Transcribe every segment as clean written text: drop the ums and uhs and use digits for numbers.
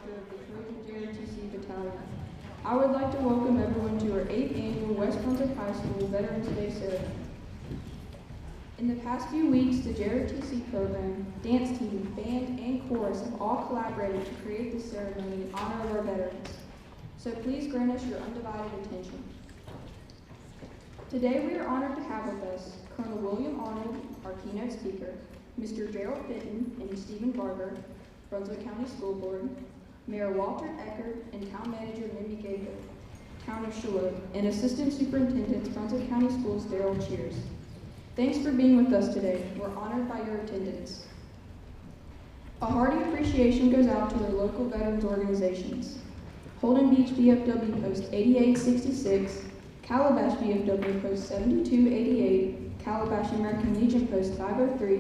Instructor of the Trojan JROTC Battalion. I would like to welcome everyone to our 8th annual West Brunswick High School Veterans Day ceremony. In the past few weeks, the JROTC program, dance team, band, and chorus have all collaborated to create this ceremony in honor of our veterans. So please grant us your undivided attention. Today we are honored to have with us Colonel William Arnold, our keynote speaker, Mr. Gerald Fitton and Stephen Barber, Brunswick County School Board, Mayor Walter Eckert and Town Manager Mindy Gager, Town of Charlotte, and Assistant Superintendent Brunswick County Schools Daryl Cheers. Thanks for being with us today. We're honored by your attendance. A hearty appreciation goes out to our local veterans organizations. Holden Beach VFW Post 8866, Calabash VFW Post 7288, Calabash American Legion Post 503,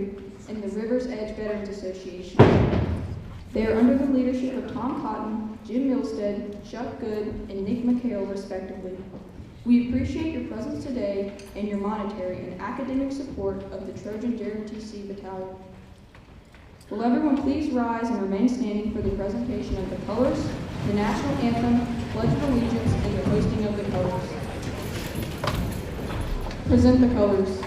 and the Rivers Edge Veterans Association. They are under the leadership of Tom Cotton, Jim Milstead, Chuck Good, and Nick McHale, respectively. We appreciate your presence today and your monetary and academic support of the Trojan JROTC Battalion. Will everyone please rise and remain standing for the presentation of the colors, the national anthem, pledge of allegiance, and the hosting of the colors. Present the colors.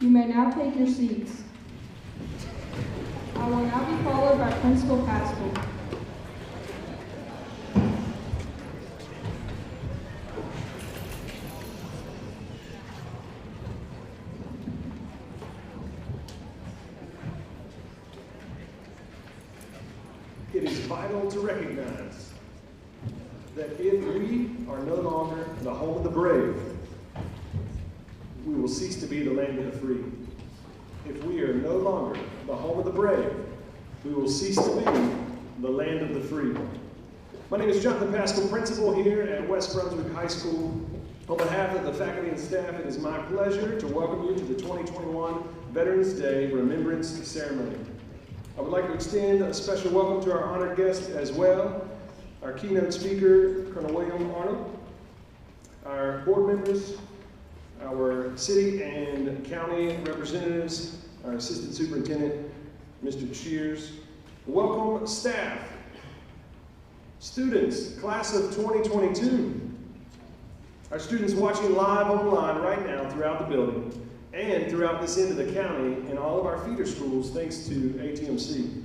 You may now take your seats. I will now be followed by Principal Haskell. It is vital to recognize that if we are no longer the home of the brave, we will cease to be the land of the free. If we are no longer the home of the brave, we will cease to be the land of the free. My name is Jonathan Pascal, principal here at West Brunswick High School. On behalf of the faculty and staff, it is my pleasure to welcome you to the 2021 Veterans Day Remembrance Ceremony. I would like to extend a special welcome to our honored guest as well, our keynote speaker, Colonel William Arnold, our board members, our city and county representatives, our assistant superintendent, Mr. Cheers. Welcome staff, students, class of 2022, our students watching live online right now throughout the building and throughout this end of the county and all of our feeder schools thanks to ATMC.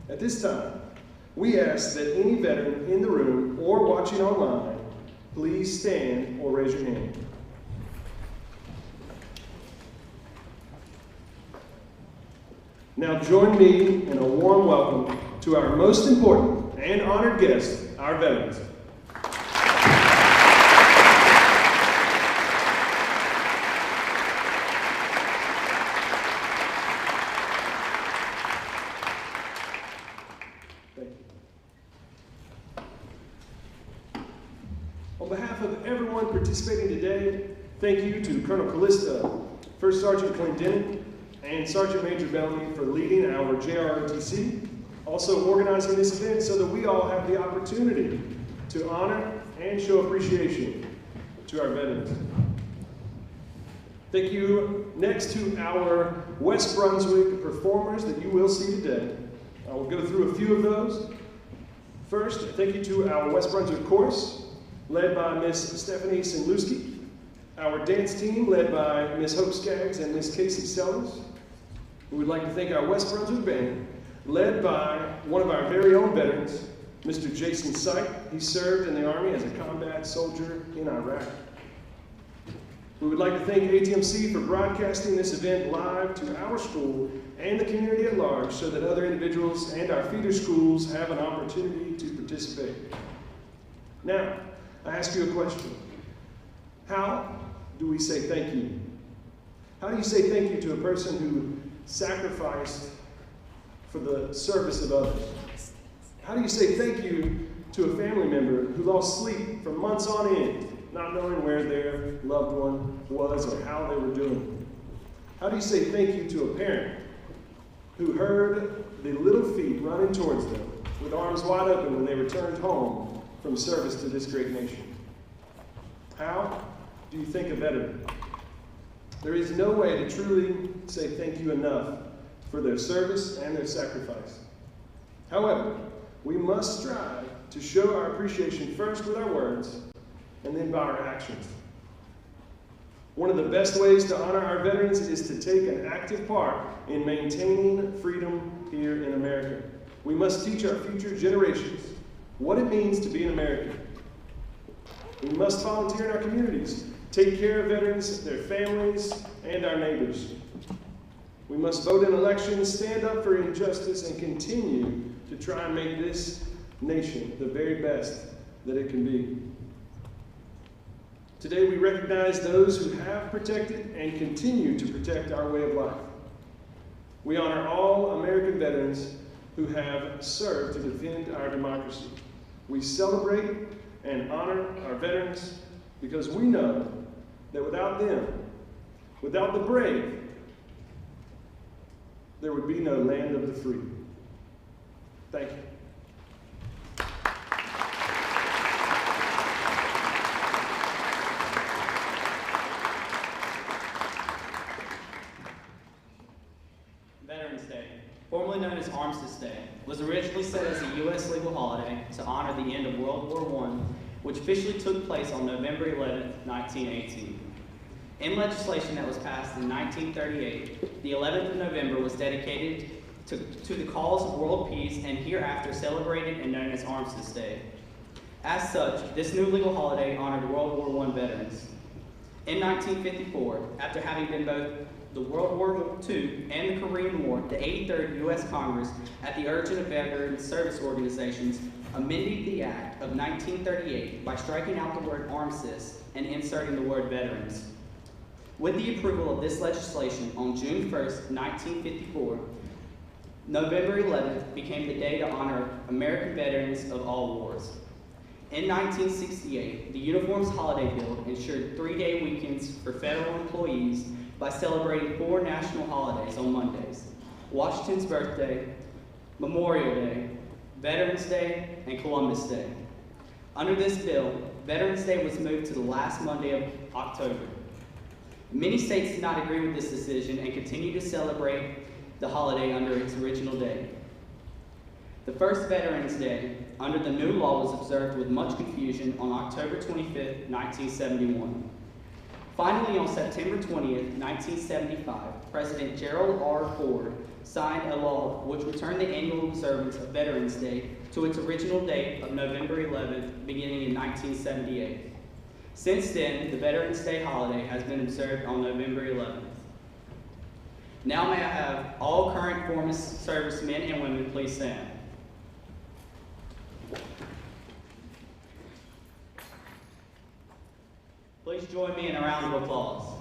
At this time, we ask that any veteran in the room or watching online, please stand or raise your hand. Now join me in a warm welcome to our most important and honored guests, our veterans. Thank you. On behalf of everyone participating today, thank you to Colonel Callista, First Sergeant Clendenin, and Sergeant Major Bellamy for leading our JROTC, also organizing this event so that we all have the opportunity to honor and show appreciation to our veterans. Thank you next to our West Brunswick performers that you will see today. I will go through a few of those. First, thank you to our West Brunswick chorus, led by Miss Stephanie Sindlewski, our dance team led by Miss Hope Skaggs and Miss Casey Sellers. We would like to thank our West Brunswick band, led by one of our very own veterans, Mr. Jason Syke. He served in the Army as a combat soldier in Iraq. We would like to thank ATMC for broadcasting this event live to our school and the community at large so that other individuals and our feeder schools have an opportunity to participate. Now, I ask you a question. How do we say thank you? How do you say thank you to a person who sacrificed for the service of others? How do you say thank you to a family member who lost sleep for months on end, not knowing where their loved one was or how they were doing? How do you say thank you to a parent who heard the little feet running towards them with arms wide open when they returned home from service to this great nation? How do you thank a veteran? There is no way to truly say thank you enough for their service and their sacrifice. However, we must strive to show our appreciation first with our words and then by our actions. One of the best ways to honor our veterans is to take an active part in maintaining freedom here in America. We must teach our future generations what it means to be an American. We must volunteer in our communities, take care of veterans, their families, and our neighbors. We must vote in elections, stand up for injustice, and continue to try and make this nation the very best that it can be. Today we recognize those who have protected and continue to protect our way of life. We honor all American veterans who have served to defend our democracy. We celebrate and honor our veterans because we know that without them, without the brave, there would be no land of the free. Thank you. Veterans Day, formerly known as Armistice Day, was originally set as a U.S. legal holiday to honor the end of World War I, which officially took place on November 11, 1918. In legislation that was passed in 1938, the 11th of November was dedicated to the cause of world peace and hereafter celebrated and known as Armistice Day. As such, this new legal holiday honored World War I veterans. In 1954, after having been both the World War II and the Korean War, the 83rd U.S. Congress, at the urging of veterans service organizations, amended the Act of 1938 by striking out the word armistice and inserting the word veterans. With the approval of this legislation on June 1st, 1954, November 11th became the day to honor American veterans of all wars. In 1968, the Uniforms Holiday Bill ensured 3-day weekends for federal employees by celebrating 4 national holidays on Mondays: Washington's birthday, Memorial Day, Veterans Day, and Columbus Day. Under this bill, Veterans Day was moved to the last Monday of October. Many states did not agree with this decision and continue to celebrate the holiday under its original date. The first Veterans Day under the new law was observed with much confusion on October 25, 1971. Finally, on September 20, 1975, President Gerald R. Ford signed a law which returned the annual observance of Veterans Day to its original date of November 11th, beginning in 1978. Since then, the Veterans Day holiday has been observed on November 11th. Now may I have all current former servicemen and women please stand. Please join me in a round of applause.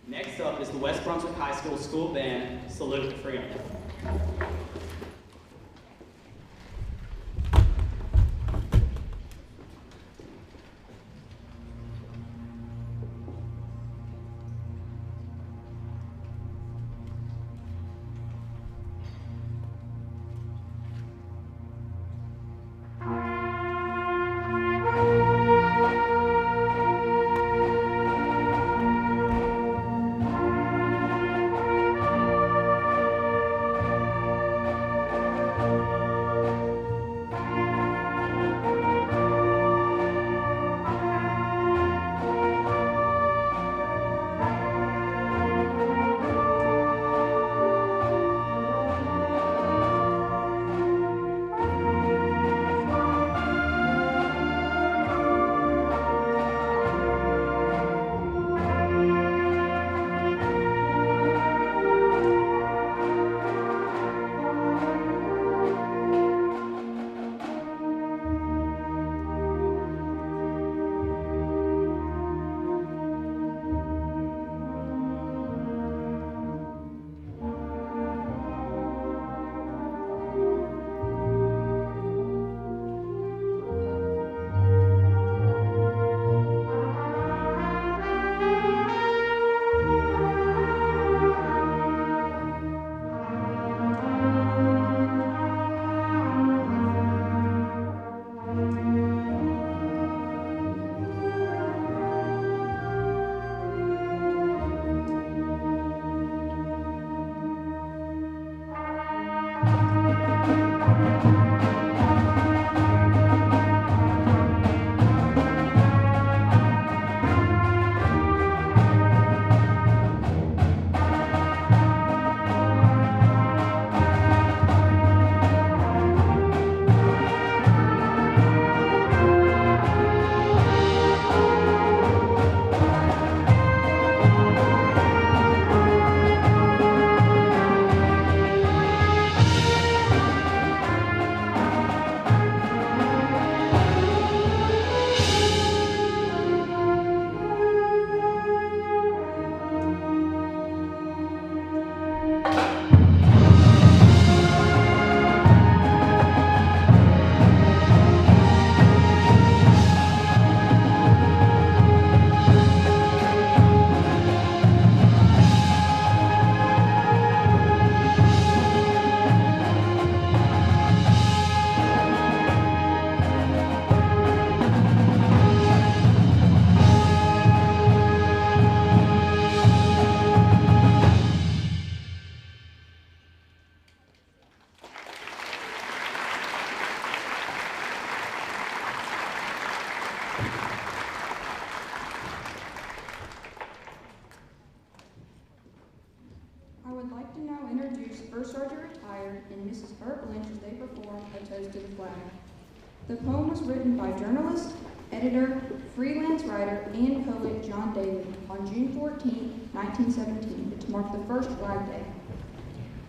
Next up is the West Brunswick High School School Band, Salute to Freedom. I would like to now introduce First Sergeant Retired and Mrs. Burt Lynch as they perform a toast to the flag. The poem was written by journalist, editor, freelance writer, and poet John Daly on June 14, 1917, to mark the first Flag Day.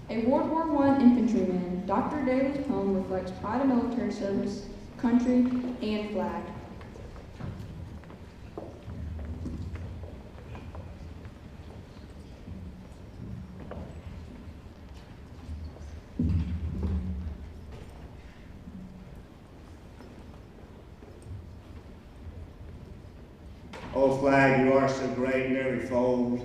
A World War I infantryman, Dr. Daly's poem reflects pride in military service, country, and flag. O flag, you are so great in every fold,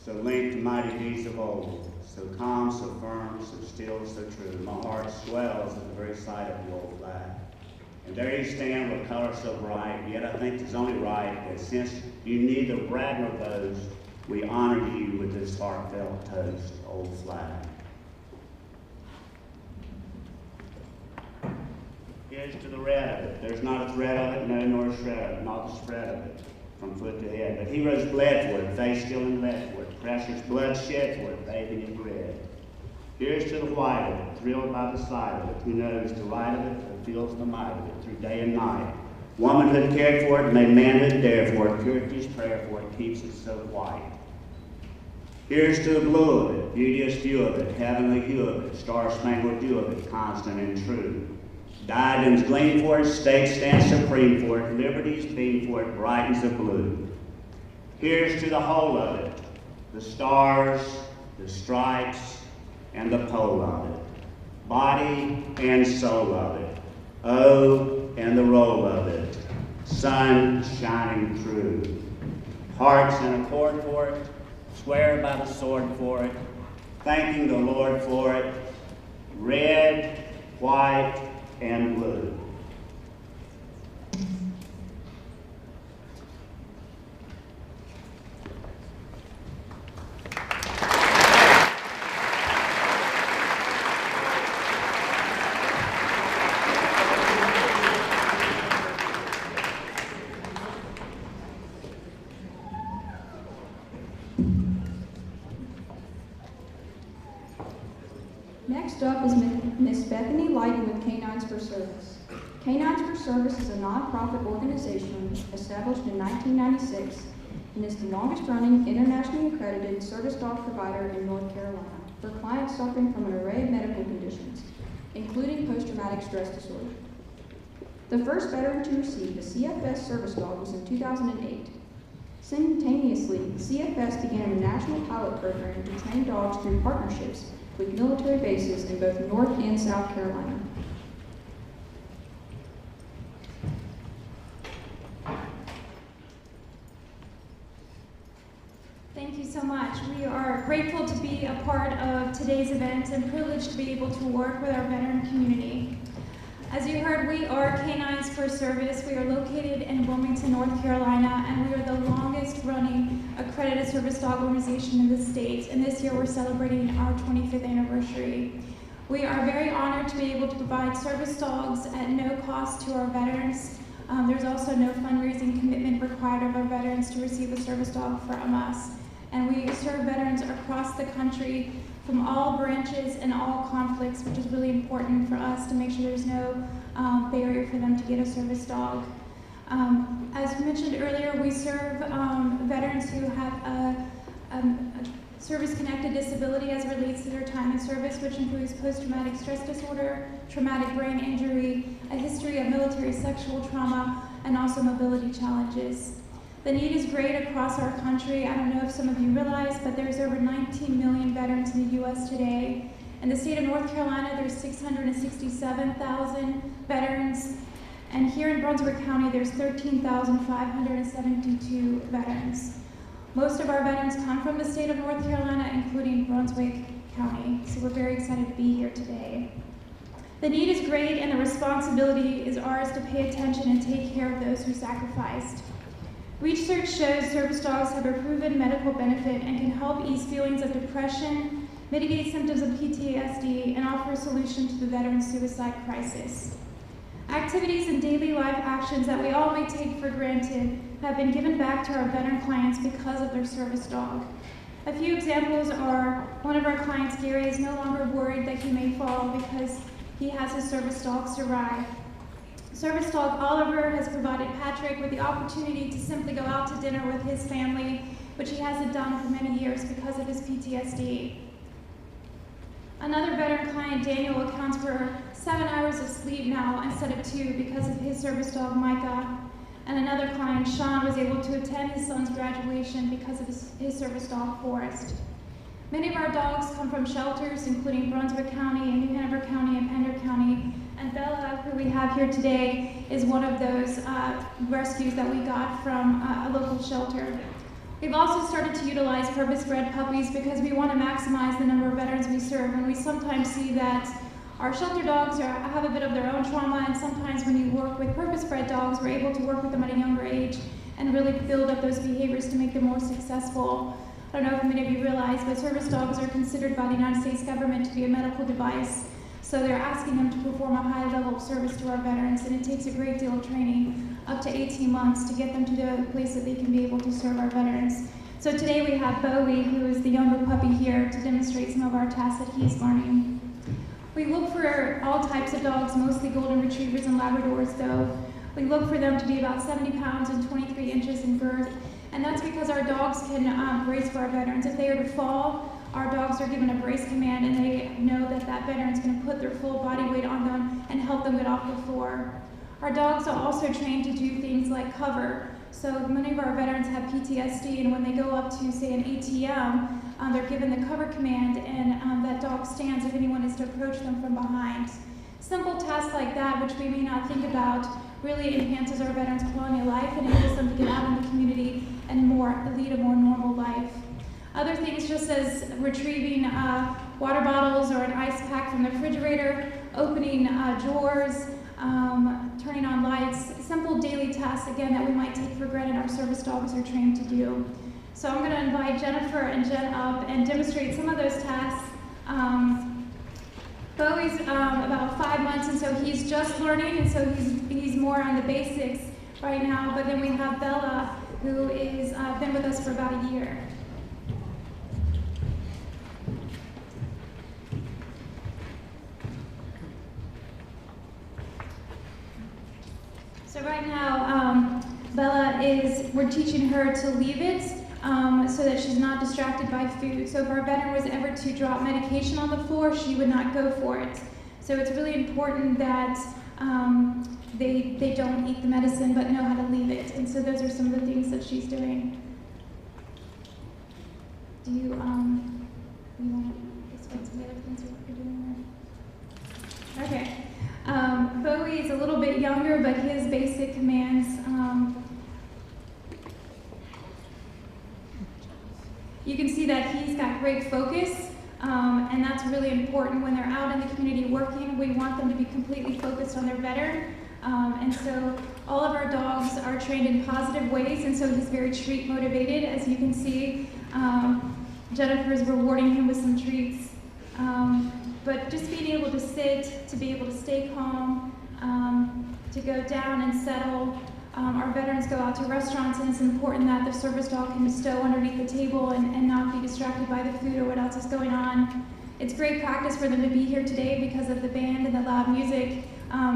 so linked to mighty deeds of old, so calm, so firm, so still, so true. My heart swells at the very sight of the old flag. And there you stand with color so bright, yet I think it's only right that since you neither brag nor boast, we honor you with this heartfelt toast, old flag. Here's to the red of it. There's not a thread of it, no, nor a shred of it, not the spread of it, from foot to head. But heroes bled for it, face still and bled for it, precious blood shed for it, bathing in red. Here's to the white of it, thrilled by the sight of it, who knows the right of it, or feels the might of it, through day and night. Womanhood cared for it, made manhood dare for it, purity's prayer for it, keeps it so white. Here's to the blue of it, beauteous view of it, heavenly hue of it, star-spangled dew of it, constant and true. Diadems gleam for it, state stands supreme for it, liberty's beam for it, brightens the blue. Here's to the whole of it, the stars, the stripes, and the pole of it, body and soul of it, oh, and the roll of it, sun shining true. Hearts in accord for it, swear by the sword for it, thanking the Lord for it, red, white, and blue. Next up is Miss Bethany Lighton with Canines for Service. Canines for Service is a nonprofit organization established in 1996 and is the longest-running internationally accredited service dog provider in North Carolina for clients suffering from an array of medical conditions, including post-traumatic stress disorder. The first veteran to receive a CFS service dog was in 2008. Simultaneously, CFS began a national pilot program to train dogs through partnerships with military bases in both North and South Carolina. Thank you so much. We are grateful to be a part of today's event and privileged to be able to work with our veteran community. As you heard, we are Canines for Service. We are located in Wilmington, North Carolina, and we are the longest running accredited service dog organization in the state. And this year we're celebrating our 25th anniversary. We are very honored to be able to provide service dogs at no cost to our veterans. There's also no fundraising commitment required of our veterans to receive a service dog from us. And we serve veterans across the country from all branches and all conflicts, which is really important for us to make sure there's no barrier for them to get a service dog. As mentioned earlier, we serve veterans who have a service-connected disability as it relates to their time in service, which includes post-traumatic stress disorder, traumatic brain injury, a history of military sexual trauma, and also mobility challenges. The need is great across our country. I don't know if some of you realize, but there's over 19 million veterans in the U.S. today. In the state of North Carolina, there's 667,000 veterans. And here in Brunswick County, there's 13,572 veterans. Most of our veterans come from the state of North Carolina, including Brunswick County. So we're very excited to be here today. The need is great, and the responsibility is ours to pay attention and take care of those who sacrificed. Research shows service dogs have a proven medical benefit and can help ease feelings of depression, mitigate symptoms of PTSD, and offer a solution to the veteran's suicide crisis. Activities and daily life actions that we all may take for granted have been given back to our veteran clients because of their service dog. A few examples are one of our clients, Gary, is no longer worried that he may fall because he has his service dog, Sarai. Service dog Oliver has provided Patrick with the opportunity to simply go out to dinner with his family, which he hasn't done for many years because of his PTSD. Another veteran client, Daniel, accounts for 7 hours of sleep now instead of 2 because of his service dog, Micah. And another client, Sean, was able to attend his son's graduation because of his service dog, Forrest. Many of our dogs come from shelters, including Brunswick County and New Hanover County and Pender County. And Bella, who we have here today, is one of those rescues that we got from a local shelter. We've also started to utilize purpose-bred puppies because we want to maximize the number of veterans we serve, and we sometimes see that our shelter dogs have a bit of their own trauma, and sometimes when you work with purpose-bred dogs, we're able to work with them at a younger age and really build up those behaviors to make them more successful. I don't know if many of you realize, but service dogs are considered by the United States government to be a medical device. So they're asking them to perform a high level of service to our veterans, and it takes a great deal of training, up to 18 months, to get them to the place that they can be able to serve our veterans. So today we have Bowie, who is the younger puppy here, to demonstrate some of our tasks that he's learning. We look for all types of dogs, mostly golden retrievers and Labradors though. We look for them to be about 70 pounds and 23 inches in girth, and that's because our dogs can brace for our veterans. If they are to fall, our dogs are given a brace command, and they know that that veteran's going to put their full body weight on them and help them get off the floor. Our dogs are also trained to do things like cover. So many of our veterans have PTSD, and when they go up to, say, an ATM, they're given the cover command, and that dog stands if anyone is to approach them from behind. Simple tasks like that, which we may not think about, really enhances our veterans' quality of life and enables them to get out in the community and lead a more normal life. Other things, just as retrieving water bottles or an ice pack from the refrigerator, opening drawers, turning on lights, simple daily tasks, again, that we might take for granted our service dogs are trained to do. So I'm going to invite Jennifer and Jen up and demonstrate some of those tasks. Bowie's about 5 months, and so he's just learning, and so he's more on the basics right now. But then we have Bella, who is been with us for about a year. So right now, Bella we're teaching her to leave it so that she's not distracted by food. So if our veteran was ever to drop medication on the floor, she would not go for it. So it's really important that they don't eat the medicine but know how to leave it. And so those are some of the things that she's doing. Do you want to explain some of the other things you're doing there? Okay. Bowie is a little bit younger, but his basic commands, you can see that he's got great focus, and that's really important when they're out in the community working. We want them to be completely focused on their veteran, and so all of our dogs are trained in positive ways, and so he's very treat motivated, as you can see. Jennifer is rewarding him with some treats. But just being able to sit, to be able to stay calm, to go down and settle. Our veterans go out to restaurants, and it's important that the service dog can stow underneath the table and not be distracted by the food or what else is going on. It's great practice for them to be here today because of the band and the loud music.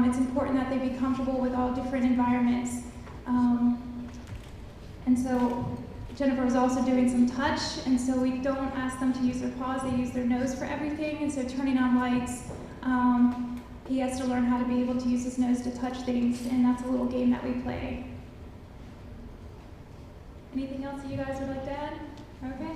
It's important that they be comfortable with all different environments. And so Jennifer was also doing some touch, and so we don't ask them to use their paws, they use their nose for everything, and so turning on lights, he has to learn how to be able to use his nose to touch things, and that's a little game that we play. Anything else that you guys would like to add? Okay.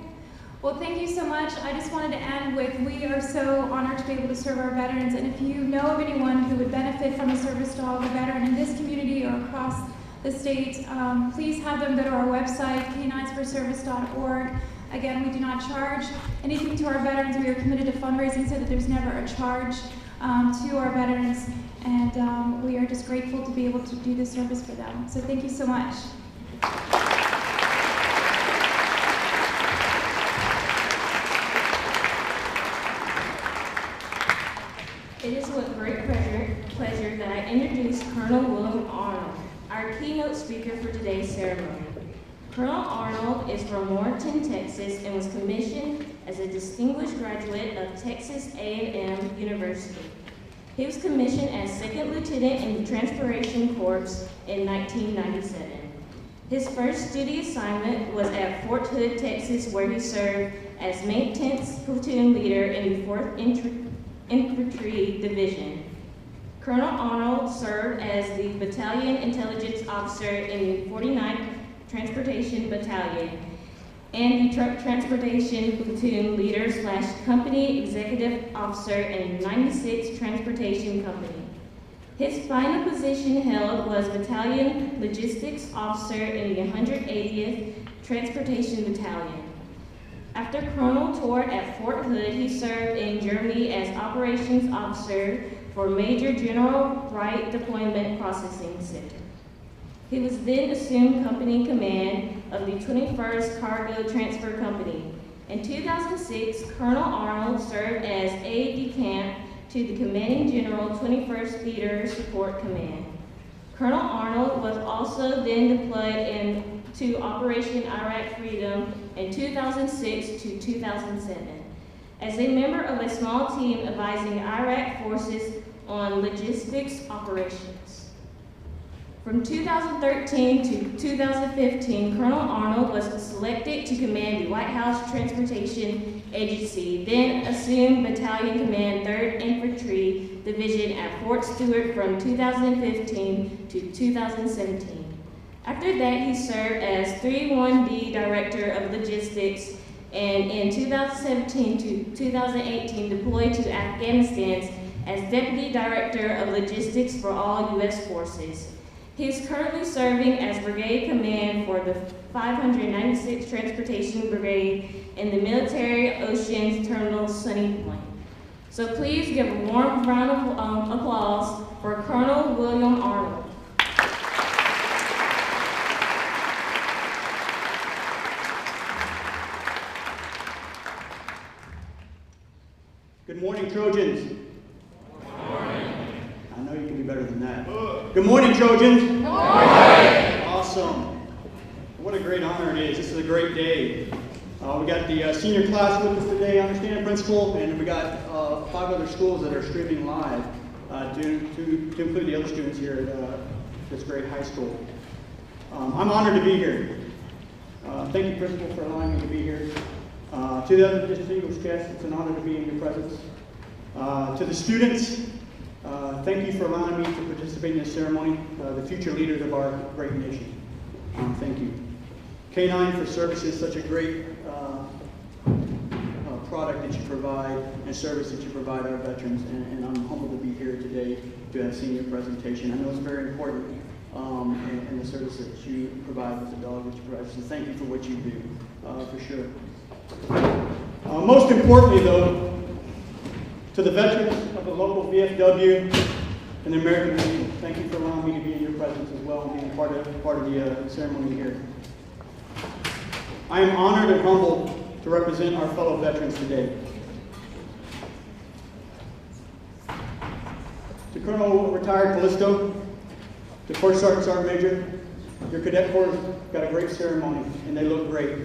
Well, thank you so much. I just wanted to end with, we are so honored to be able to serve our veterans, and if you know of anyone who would benefit from a service dog, a veteran in this community or across the state, please have them go to our website, caninesforservice.org. Again, we do not charge anything to our veterans. We are committed to fundraising so that there's never a charge to our veterans, and we are just grateful to be able to do this service for them. So thank you so much. It is with great pleasure that I introduce Colonel William Arnold, our keynote speaker for today's ceremony. Colonel Arnold is from Warrenton, Texas, and was commissioned as a distinguished graduate of Texas A&M University. He was commissioned as second lieutenant in the Transportation Corps in 1997. His first duty assignment was at Fort Hood, Texas, where he served as maintenance platoon leader in the 4th Infantry Division. Colonel Arnold served as the battalion intelligence officer in the 49th Transportation Battalion and the truck transportation platoon leader / company executive officer in the 96th Transportation Company. His final position held was battalion logistics officer in the 180th Transportation Battalion. After Colonel tour at Fort Hood, he served in Germany as operations officer for Major General Wright Deployment Processing Center. He was then assumed company command of the 21st Cargo Transfer Company. In 2006, Colonel Arnold served as aide-de-camp to the commanding general 21st Theater Support Command. Colonel Arnold was also then deployed into Operation Iraq Freedom in 2006 to 2007 as a member of a small team advising Iraq forces on logistics operations. From 2013 to 2015, Colonel Arnold was selected to command the White House Transportation Agency, then assumed Battalion Command 3rd Infantry Division at Fort Stewart from 2015 to 2017. After that, he served as 3-1D Director of Logistics and in 2017 to 2018 deployed to Afghanistan as Deputy Director of Logistics for all U.S. forces. He is currently serving as Brigade Command for the 596th Transportation Brigade in the Military Oceans Terminal Sunny Point. So please give a warm round of applause for Colonel William Arnold. Good morning, Trojans. Good morning. I know you can do better than that. Good morning, Trojans. Good morning. Awesome. What a great honor it is. This is a great day. We got the senior class with us today, I understand, Principal, and we got 5 other schools that are streaming live to include the other students here at this great high school. I'm honored to be here. Thank you, Principal, for allowing me to be here. To the other distinguished guests, it's an honor to be in your presence. To the students, thank you for allowing me to participate in this ceremony, the future leaders of our great nation. Thank you. K9 for Service is such a great product that you provide and service that you provide our veterans, and I'm humbled to be here today to have seen your presentation. I know it's very important in the service that you provide with the dog that you provide, so thank you for what you do, for sure. Most importantly, though, to the veterans of the local VFW and the American Legion, thank you for allowing me to be in your presence as well and being part of the ceremony here. I am honored and humbled to represent our fellow veterans today. To Colonel Retired Callisto, to First Sergeant Sergeant Major, your cadet corps got a great ceremony and they look great.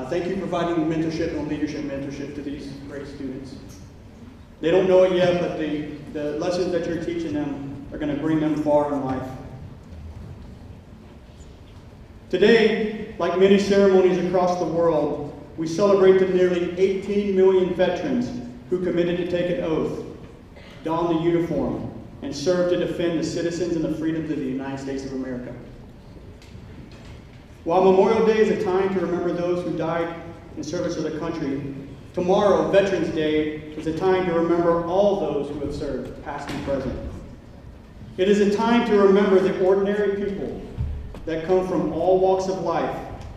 Thank you for providing mentorship and leadership mentorship to these great students. They don't know it yet, but the lessons that you're teaching them are going to bring them far in life. Today, like many ceremonies across the world, we celebrate the nearly 18 million veterans who committed to take an oath, don the uniform, and serve to defend the citizens and the freedoms of the United States of America. While Memorial Day is a time to remember those who died in service of the country, tomorrow, Veterans Day, is a time to remember all those who have served, past and present. It is a time to remember the ordinary people that come from all walks of life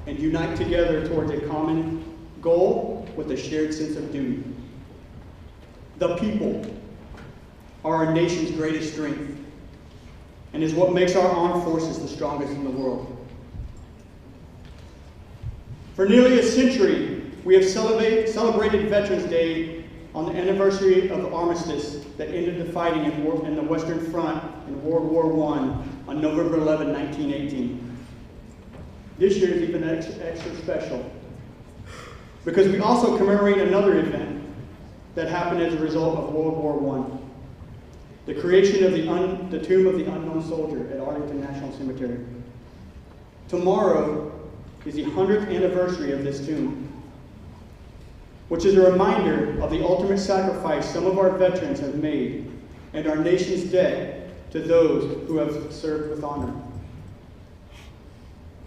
and unite together towards a common goal with a shared sense of duty. The people are our nation's greatest strength and is what makes our armed forces the strongest in the world. For nearly a century, we have celebrated Veterans Day on the anniversary of the armistice that ended the fighting in the Western Front in World War I on November 11, 1918. this year is even extra special because we also commemorate another event that happened as a result of World War I. The creation of the Tomb of the Unknown Soldier at Arlington National Cemetery. Tomorrow is the 100th anniversary of this tomb, which is a reminder of the ultimate sacrifice some of our veterans have made and our nation's debt to those who have served with honor.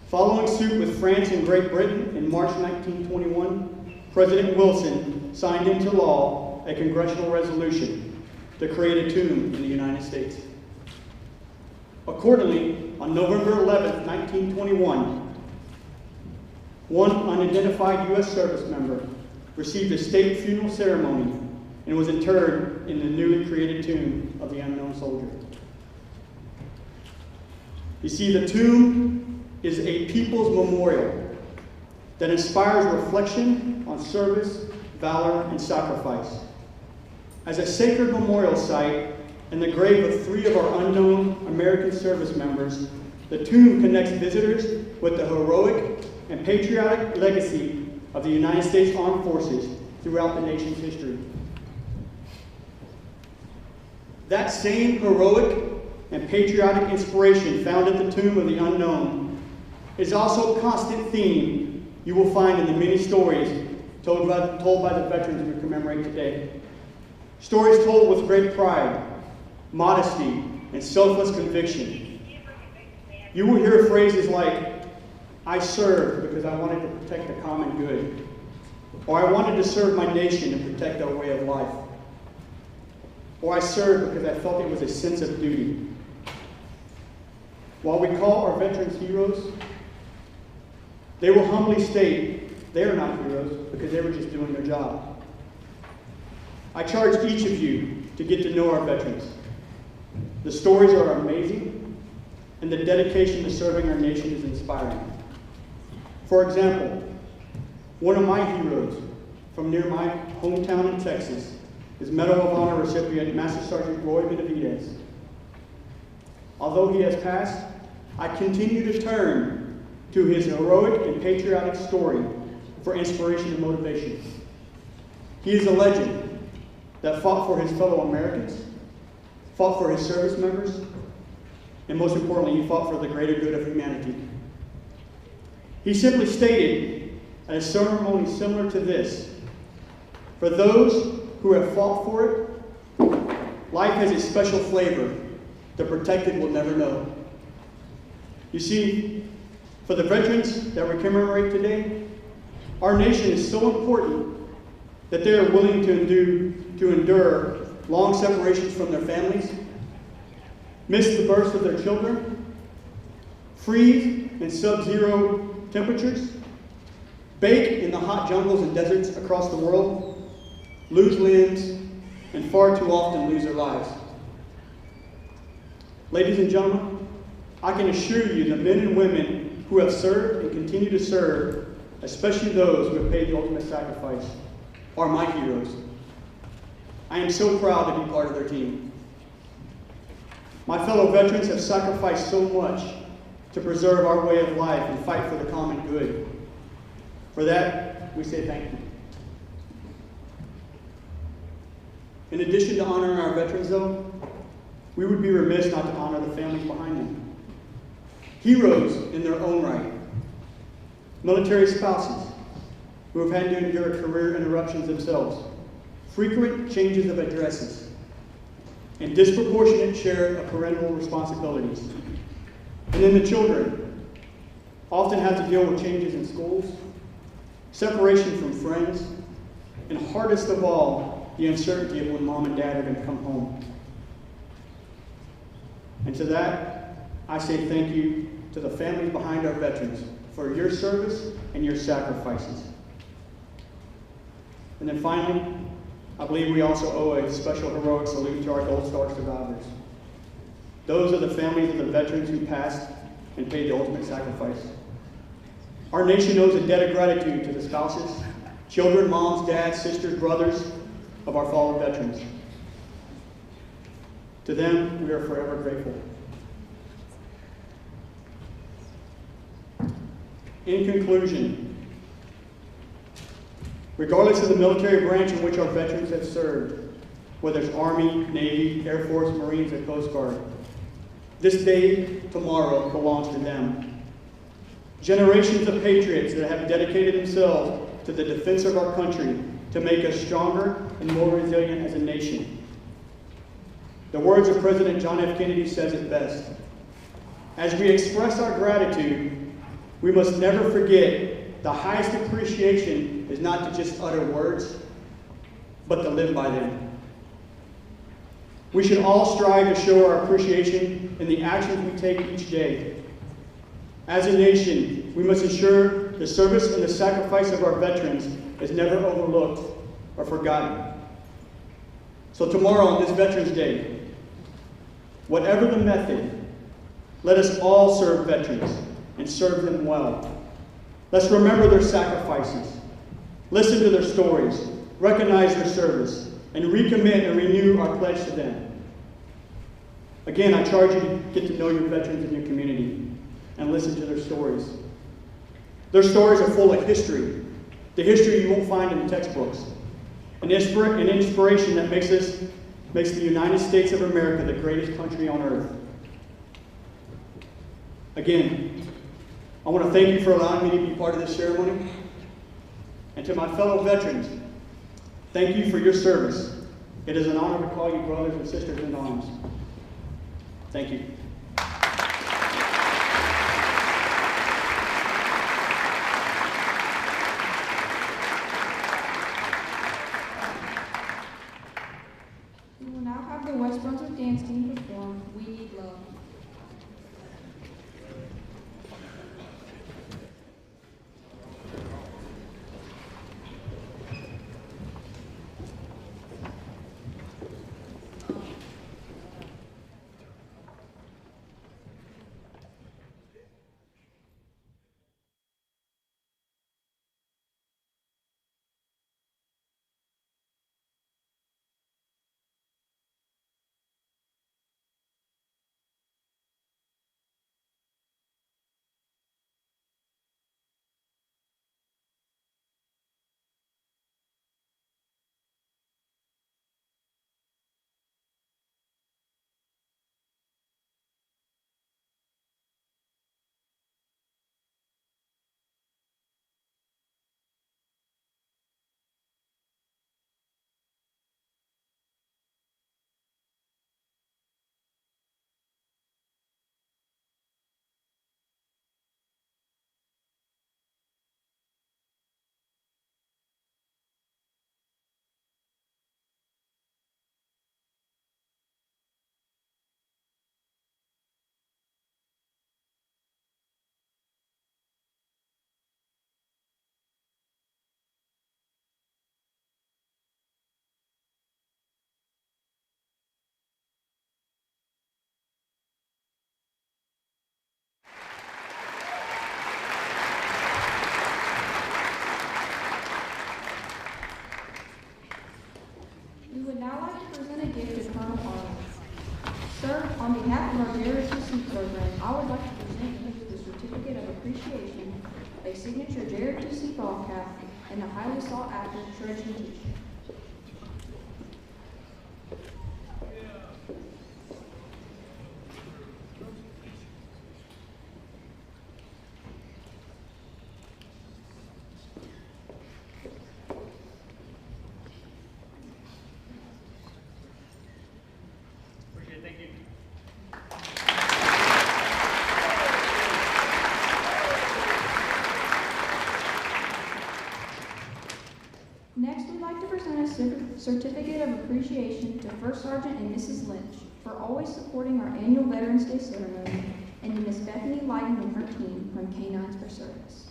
Following suit with France and Great Britain in March 1921, President Wilson signed into law a congressional resolution to create a tomb in the United States. Accordingly, on November 11, 1921, one unidentified U.S. service member received a state funeral ceremony and was interred in the newly created tomb of the unknown soldier. You see, the tomb is a people's memorial that inspires reflection on service, valor, and sacrifice. As a sacred memorial site and the grave of 3 of our unknown American service members, the tomb connects visitors with the heroic and patriotic legacy of the United States Armed Forces throughout the nation's history. That same heroic and patriotic inspiration found at the Tomb of the Unknown is also a constant theme you will find in the many stories told by the veterans we commemorate today. Stories told with great pride, modesty, and selfless conviction. You will hear phrases like, "I served because I wanted to protect the common good," or "I wanted to serve my nation and protect our way of life," or "I served because I felt it was a sense of duty." While we call our veterans heroes, they will humbly state they are not heroes because they were just doing their job. I charge each of you to get to know our veterans. The stories are amazing, and the dedication to serving our nation is inspiring. For example, one of my heroes from near my hometown in Texas is Medal of Honor recipient Master Sergeant Roy Benavidez. Although he has passed, I continue to turn to his heroic and patriotic story for inspiration and motivation. He is a legend that fought for his fellow Americans, fought for his service members, and most importantly, he fought for the greater good of humanity. He simply stated at a ceremony similar to this, "For those who have fought for it, life has a special flavor the protected will never know." You see, for the veterans that we commemorate today, our nation is so important that they are willing to endure long separations from their families, miss the births of their children, freeze in sub-zero temperatures, bake in the hot jungles and deserts across the world, lose limbs, and far too often lose their lives. Ladies and gentlemen, I can assure you the men and women who have served and continue to serve, especially those who have paid the ultimate sacrifice, are my heroes. I am so proud to be part of their team. My fellow veterans have sacrificed so much to preserve our way of life and fight for the common good. For that, we say thank you. In addition to honoring our veterans, though, we would be remiss not to honor the families behind them. Heroes in their own right. Military spouses who have had to endure career interruptions themselves, frequent changes of addresses, and disproportionate share of parental responsibilities. And then the children often have to deal with changes in schools, separation from friends, and hardest of all, the uncertainty of when mom and dad are going to come home. And to that, I say thank you to the families behind our veterans for your service and your sacrifices. And then finally, I believe we also owe a special heroic salute to our Gold Star survivors. Those are the families of the veterans who passed and paid the ultimate sacrifice. Our nation owes a debt of gratitude to the spouses, children, moms, dads, sisters, brothers of our fallen veterans. To them, we are forever grateful. In conclusion, regardless of the military branch in which our veterans have served, whether it's Army, Navy, Air Force, Marines, or Coast Guard, this day tomorrow belongs to them. Generations of patriots that have dedicated themselves to the defense of our country to make us stronger and more resilient as a nation. The words of President John F. Kennedy says it best. As we express our gratitude, we must never forget the highest appreciation is not to just utter words, but to live by them. We should all strive to show our appreciation in the actions we take each day. As a nation, we must ensure the service and the sacrifice of our veterans is never overlooked or forgotten. So tomorrow on this Veterans Day, whatever the method, let us all serve veterans and serve them well. Let's remember their sacrifices, listen to their stories, recognize their service, and recommit and renew our pledge to them. Again, I charge you to get to know your veterans in your community and listen to their stories. Their stories are full of history, the history you won't find in the textbooks, an inspiration that makes the United States of America the greatest country on earth. Again, I want to thank you for allowing me to be part of this ceremony. And to my fellow veterans, thank you for your service. It is an honor to call you brothers and sisters in arms. Thank you. We will now have the West Brunswick dance team perform We Need Love. We would now like to present a gift to Colonel Harlan. Sir, on behalf of our JROTC program, I would like to present you with the Certificate of Appreciation, a signature JROTC ball cap, and a highly sought after Trojan t-shirt. Next, we'd like to present a certificate of appreciation to First Sergeant and Mrs. Lynch for always supporting our annual Veterans Day ceremony, and to Miss Bethany Lighton and her team from Canines for Service.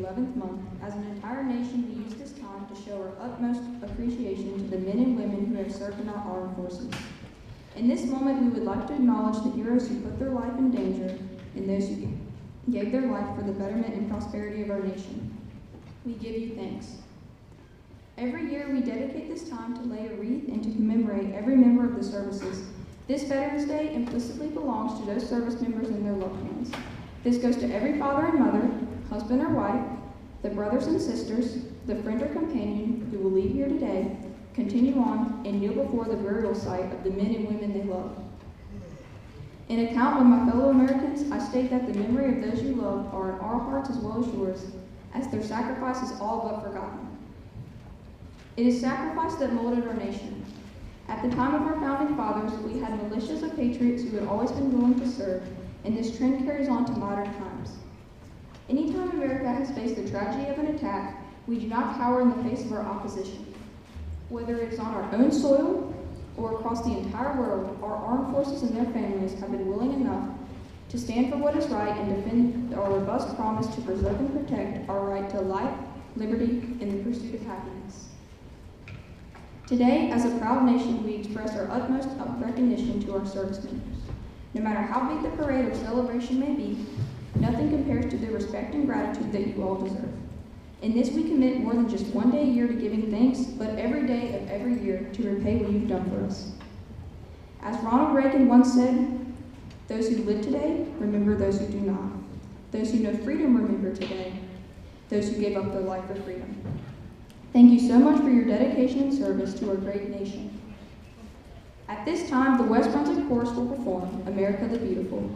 11th month, as an entire nation, we use this time to show our utmost appreciation to the men and women who have served in our armed forces. In this moment, we would like to acknowledge the heroes who put their life in danger and those who gave their life for the betterment and prosperity of our nation. We give you thanks. Every year, we dedicate this time to lay a wreath and to commemorate every member of the services. This Veterans Day implicitly belongs to those service members and their loved ones. This goes to every father and mother, husband or wife, the brothers and sisters, the friend or companion who will leave here today, continue on, and kneel before the burial site of the men and women they love. In account with my fellow Americans, I state that the memory of those you love are in our hearts as well as yours, as their sacrifice is all but forgotten. It is sacrifice that molded our nation. At the time of our founding fathers, we had militias of patriots who had always been willing to serve, and this trend carries on to modern times. Anytime America has faced the tragedy of an attack, we do not cower in the face of our opposition. Whether it is on our own soil or across the entire world, our armed forces and their families have been willing enough to stand for what is right and defend our robust promise to preserve and protect our right to life, liberty, and the pursuit of happiness. Today, as a proud nation, we express our utmost recognition to our service members. No matter how big the parade or celebration may be, nothing compares to the respect and gratitude that you all deserve. In this, we commit more than just one day a year to giving thanks, but every day of every year to repay what you've done for us. As Ronald Reagan once said, those who live today remember those who do not. Those who know freedom remember today. Those who gave up their life for freedom. Thank you so much for your dedication and service to our great nation. At this time, the West Brunswick Chorus will perform America the Beautiful.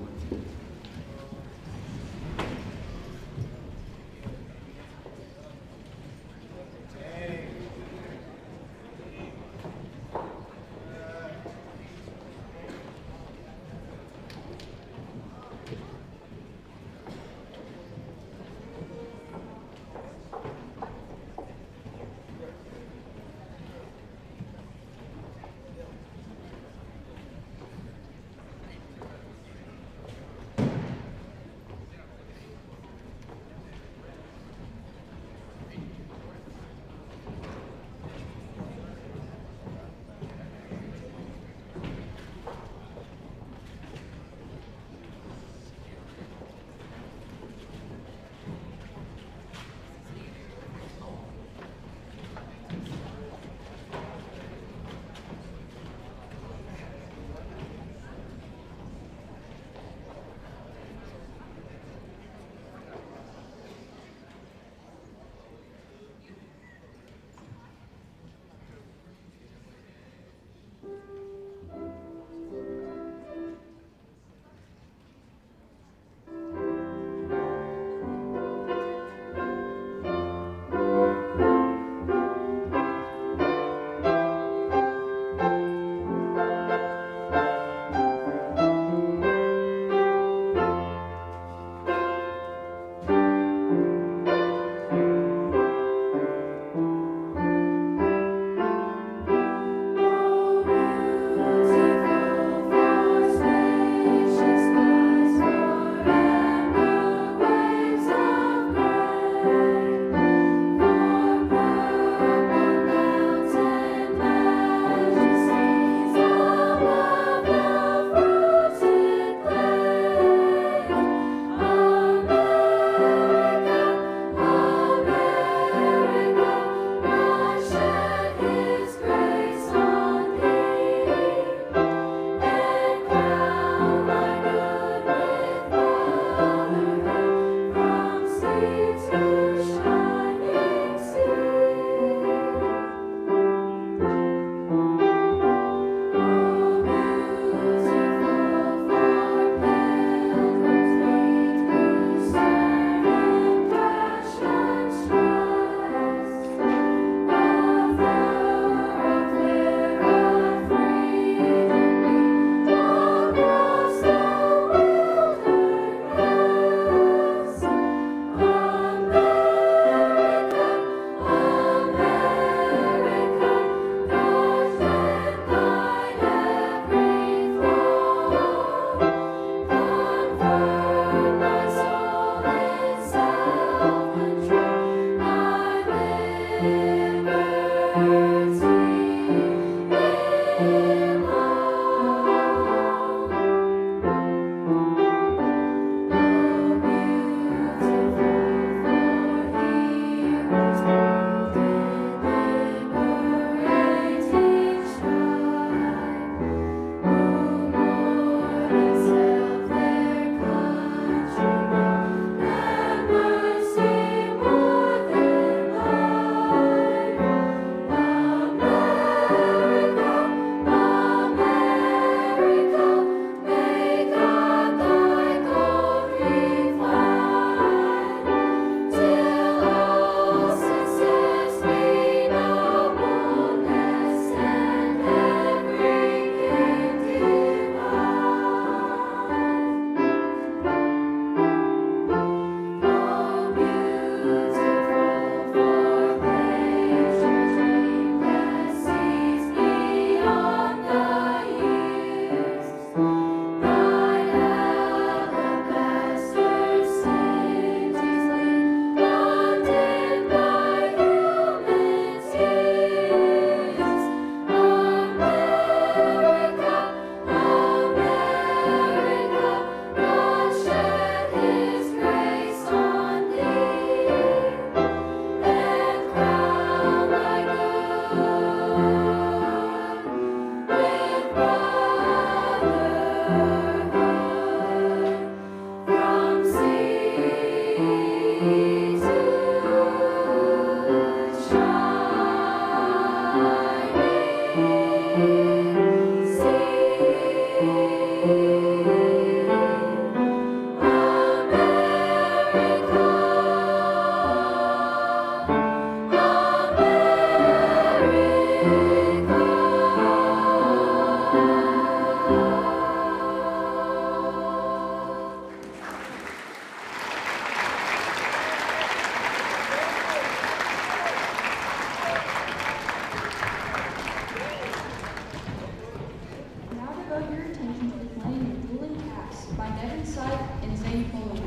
site in St. Paul.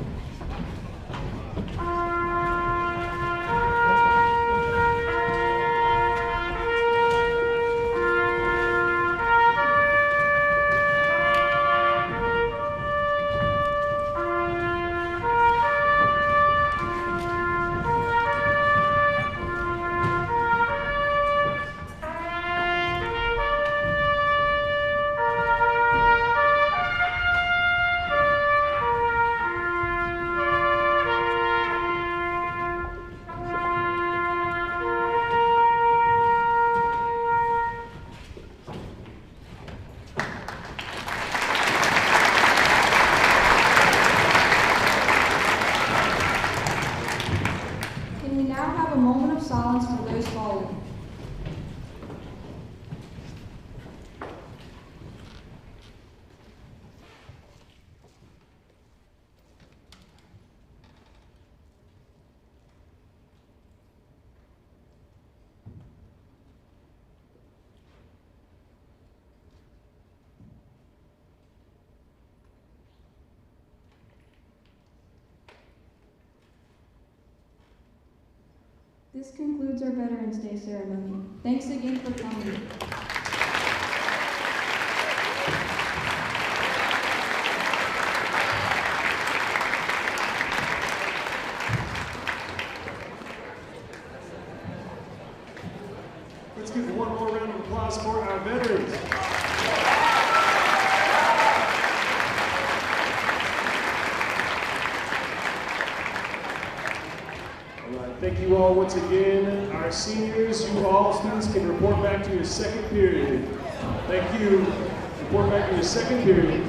Can we now have a moment of silence for those fallen? This concludes our Veterans Day ceremony. Thanks again for coming. Let's give one more round of applause for our veterans. All right, thank you all once again. Our seniors, you all students can report back to your second period. Thank you. Report back to your second period.